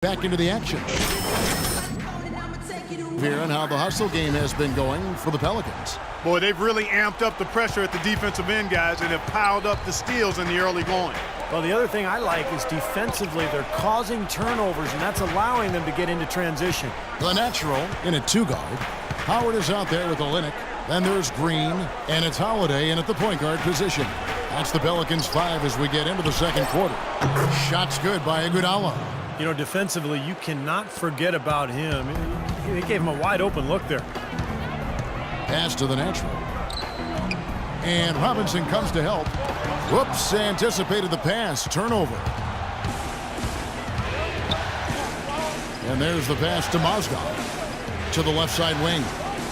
Back into the action. Here on how the hustle game has been going for the Pelicans. Boy, they've really amped up the pressure at the defensive end, guys, and have piled up the steals in the early going. Well, the other thing I like is defensively they're causing turnovers, and that's allowing them to get into transition. The natural in a two-guard. Howard is out there with Olynyk. Then there's Green, and it's Holiday in at the point guard position. That's the Pelicans 5 as we get into the second quarter. Shots good by Iguodala. You know, defensively, you cannot forget about him. He gave him a wide-open look there. Pass to the natural. And Robinson comes to help. Whoops, anticipated the pass. Turnover. And there's the pass to Mozgov. To the left side wing.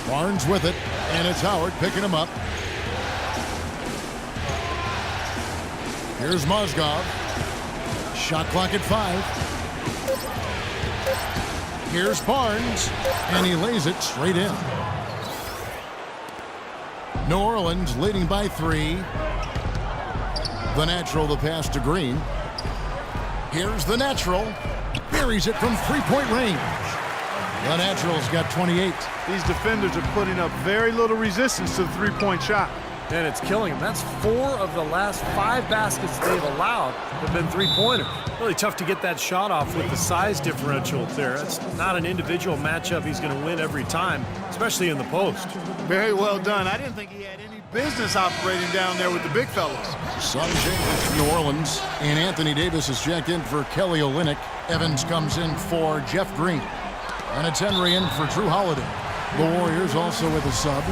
Barnes with it. And it's Howard picking him up. Here's Mozgov. Shot clock at 5. Here's Barnes, and he lays it straight in. New Orleans leading by 3. The natural, the pass to Green. Here's the natural. Buries it from three-point range. The natural's got 28. These defenders are putting up very little resistance to the three-point shot. And it's killing them. That's 4 of the last 5 baskets they've allowed have been three-pointers. Really tough to get that shot off with the size differential there. It's not an individual matchup he's going to win every time, especially in the post. Very well done. I didn't think he had any business operating down there with the big fellas. Some changes for New Orleans, and Anthony Davis is checked in for Kelly Olynyk. Evans comes in for Jeff Green. And it's Henry in for Drew Holiday. The Warriors also with a sub.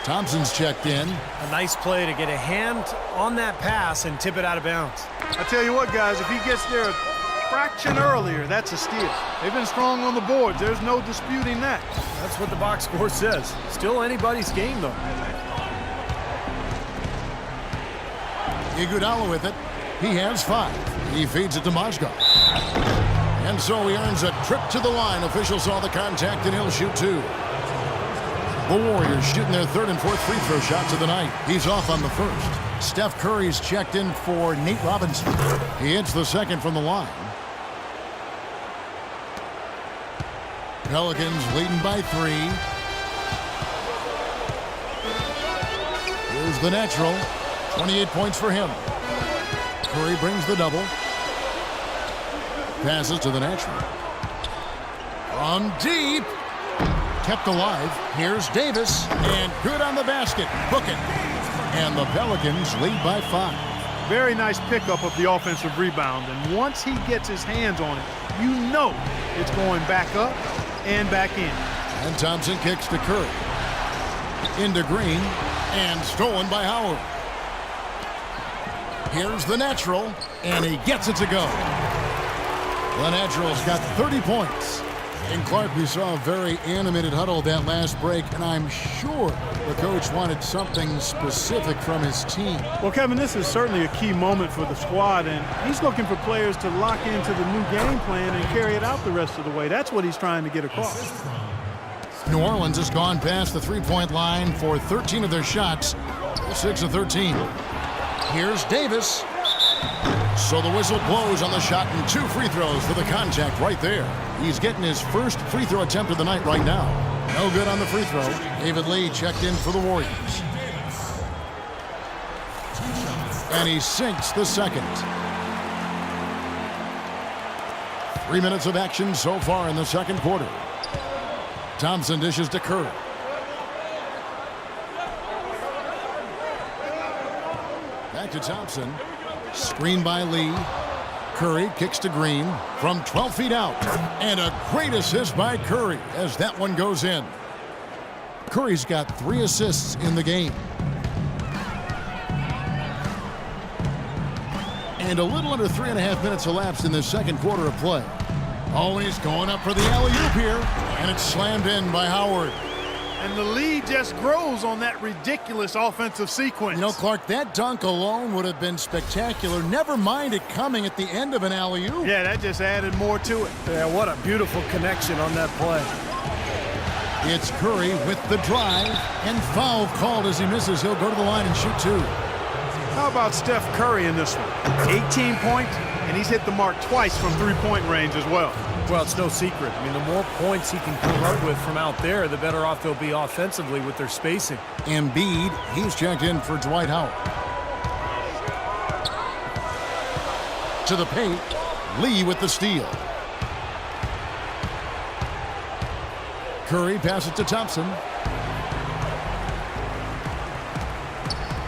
Thompson's checked in. A nice play to get a hand on that pass and tip it out of bounds. I tell you what, guys, if he gets there a fraction earlier, that's a steal. They've been strong on the boards. There's no disputing that. That's what the box score says. Still anybody's game, though. Iguodala with it. He has 5. He feeds it to Mozgov. And so he earns a trip to the line. Officials saw the contact, and he'll shoot 2. The Warriors shooting their 3rd and 4th free throw shots of the night. He's off on the 1st. Steph Curry's checked in for Nate Robinson. He hits the 2nd from the line. Pelicans leading by 3. Here's the natural. 28 points for him. Curry brings the double. Passes to the natural. From deep. Kept alive. Here's Davis. And good on the basket. Book it. And the Pelicans lead by 5. Very nice pickup of the offensive rebound. And once he gets his hands on it, you know it's going back up and back in. And Thompson kicks to Curry. Into Green. And stolen by Howard. Here's the natural. And he gets it to go. The natural's got 30 points. And Clark, we saw a very animated huddle that last break, and I'm sure the coach wanted something specific from his team. Well, Kevin, this is certainly a key moment for the squad, and he's looking for players to lock into the new game plan and carry it out the rest of the way. That's what he's trying to get across. New Orleans has gone past the three-point line for 13 of their shots, 6 of 13. Here's Davis. So the whistle blows on the shot, and 2 free throws for the contact right there. He's getting his first free throw attempt of the night right now. No good on the free throw. David Lee checked in for the Warriors. And he sinks the 2nd. 3 minutes of action so far in the second quarter. Thompson dishes to Curry. Back to Thompson. Screen by Lee. Curry kicks to Green from 12 feet out. And a great assist by Curry as that one goes in. Curry's got 3 assists in the game. And a little under 3.5 minutes elapsed in the second quarter of play. Oh, he's going up for the alley-oop here. And it's slammed in by Howard. And the lead just grows on that ridiculous offensive sequence. You know, Clark, that dunk alone would have been spectacular. Never mind it coming at the end of an alley-oop. Yeah, that just added more to it. Yeah, what a beautiful connection on that play. It's Curry with the drive, and foul called as he misses. He'll go to the line and shoot 2. How about Steph Curry in this one? 18 points, and he's hit the mark twice from three-point range as well. Well, it's no secret. I mean, the more points he can come up with from out there, the better off they'll be offensively with their spacing. Embiid, he's checked in for Dwight Howard. To the paint, Lee with the steal. Curry passes to Thompson.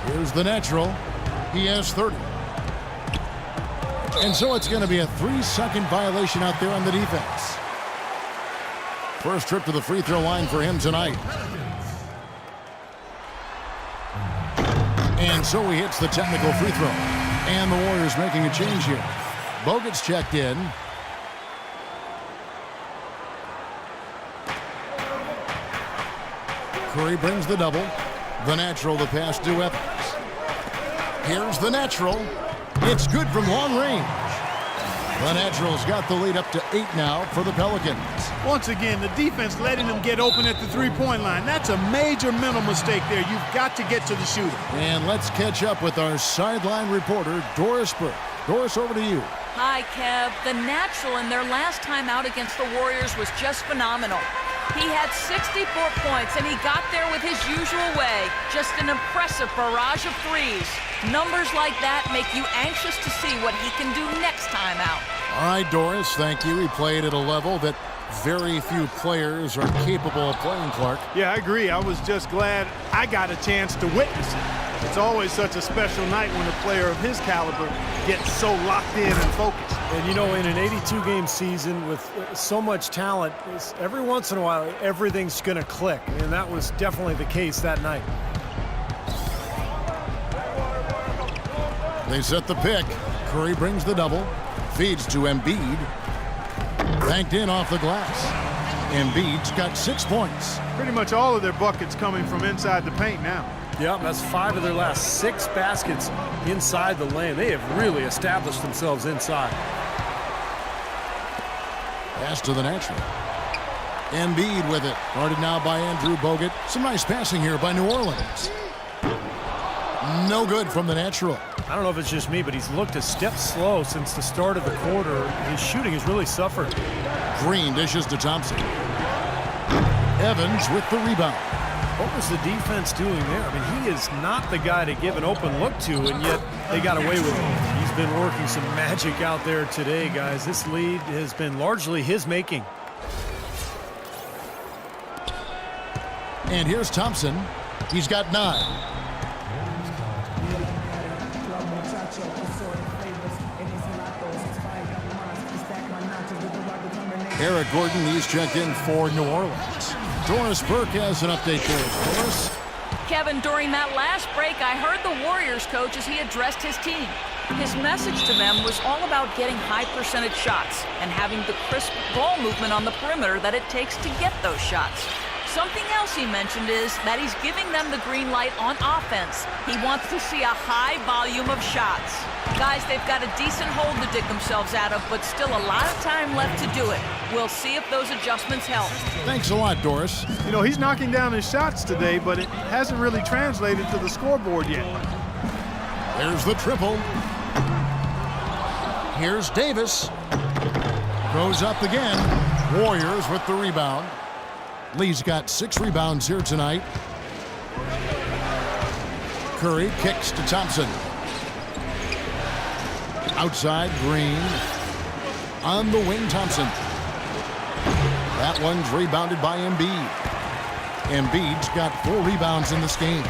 Here's the natural. He has 30. And so it's going to be a 3-second violation out there on the defense. First trip to the free throw line for him tonight. And so he hits the technical free throw. And the Warriors making a change here. Bogut's checked in. Curry brings the double. The natural, the pass to Evans. Here's the natural. It's good from long range. The Natural's got the lead up to 8 now for the Pelicans. Once again, the defense letting them get open at the three-point line. That's a major mental mistake there. You've got to get to the shooter. And let's catch up with our sideline reporter, Doris Burke. Doris, over to you. Hi, Kev. The Natural in their last time out against the Warriors was just phenomenal. He had 64 points, and he got there with his usual way. Just an impressive barrage of threes. Numbers like that make you anxious to see what he can do next time out. All right, Doris, thank you. He played at a level that very few players are capable of playing, Clark. Yeah, I agree. I was just glad I got a chance to witness it. It's always such a special night when a player of his caliber gets so locked in and focused. And, you know, in an 82-game season with so much talent, every once in a while, everything's going to click. And that was definitely the case that night. They set the pick. Curry brings the double. Feeds to Embiid. Banked in off the glass. Embiid's got 6 points. Pretty much all of their buckets coming from inside the paint now. Yep, that's 5 of their last 6 baskets inside the lane. They have really established themselves inside. Pass to the natural. Embiid with it. Guarded now by Andrew Bogut. Some nice passing here by New Orleans. No good from the natural. I don't know if it's just me, but he's looked a step slow since the start of the quarter. His shooting has really suffered. Green dishes to Thompson. Evans with the rebound. What was the defense doing there? I mean, he is not the guy to give an open look to, and yet they got away with it. He's been working some magic out there today, guys. This lead has been largely his making. And here's Thompson. He's got 9. Eric Gordon, he's checked in for New Orleans. Doris Burke has an update for us. Doris? Kevin, during that last break, I heard the Warriors coach as he addressed his team. His message to them was all about getting high percentage shots and having the crisp ball movement on the perimeter that it takes to get those shots. Something else he mentioned is that he's giving them the green light on offense. He wants to see a high volume of shots. Guys, they've got a decent hole to dig themselves out of, but still a lot of time left to do it. We'll see if those adjustments help. Thanks a lot, Doris. You know, he's knocking down his shots today, but it hasn't really translated to the scoreboard yet. There's the triple. Here's Davis. Goes up again. Warriors with the rebound. Lee's got 6 rebounds here tonight. Curry kicks to Thompson. Outside, Green. On the wing, Thompson. That one's rebounded by Embiid. Embiid's got 4 rebounds in this game.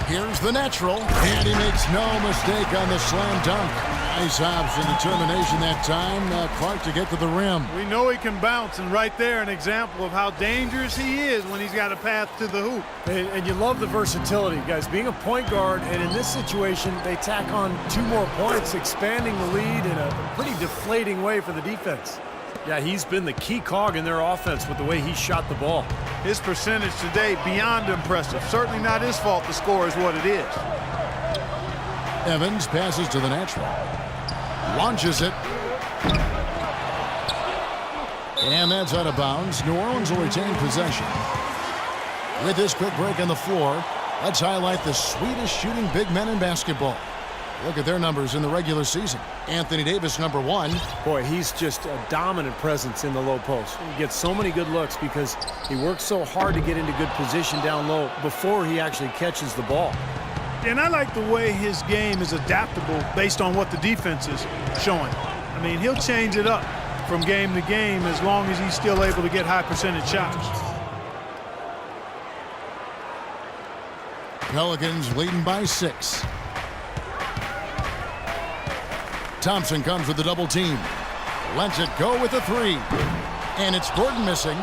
Here's the natural, and he makes no mistake on the slam dunk. Nice hops and determination that time, Clark, to get to the rim. We know he can bounce, and right there an example of how dangerous he is when he's got a path to the hoop. And you love the versatility, guys. Being a point guard, and in this situation, they tack on 2 more points, expanding the lead in a pretty deflating way for the defense. Yeah, he's been the key cog in their offense with the way he shot the ball. His percentage today, beyond impressive. Certainly not his fault the score is what it is. Evans passes to the natural. Launches it. And that's out of bounds. New Orleans will retain possession. With this quick break on the floor, let's highlight the sweetest shooting big men in basketball. Look at their numbers in the regular season. Anthony Davis, number 1. Boy, he's just a dominant presence in the low post. He gets so many good looks because he works so hard to get into good position down low before he actually catches the ball. And I like the way his game is adaptable based on what the defense is showing. I mean, he'll change it up from game to game as long as he's still able to get high percentage shots. Pelicans leading by 6. Thompson comes with the double team. Lets it go with a 3. And it's Gordon missing.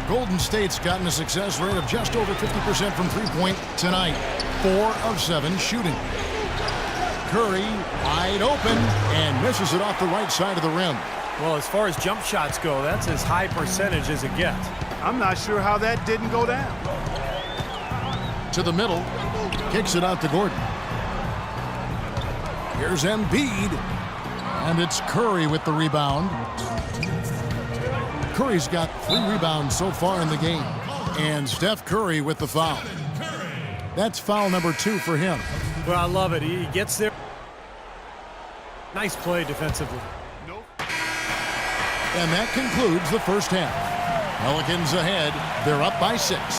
Golden State's gotten a success rate of just over 50% from three-point tonight. 4 of 7 shooting. Curry wide open and misses it off the right side of the rim. Well, as far as jump shots go, that's as high percentage as it gets. I'm not sure how that didn't go down. To the middle. Kicks it out to Gordon. Here's Embiid. And it's Curry with the rebound. Curry's got 3 rebounds so far in the game. And Steph Curry with the foul. That's foul number 2 for him. Well, I love it. He gets there. Nice play defensively. And that concludes the first half. Pelicans ahead. They're up by 6.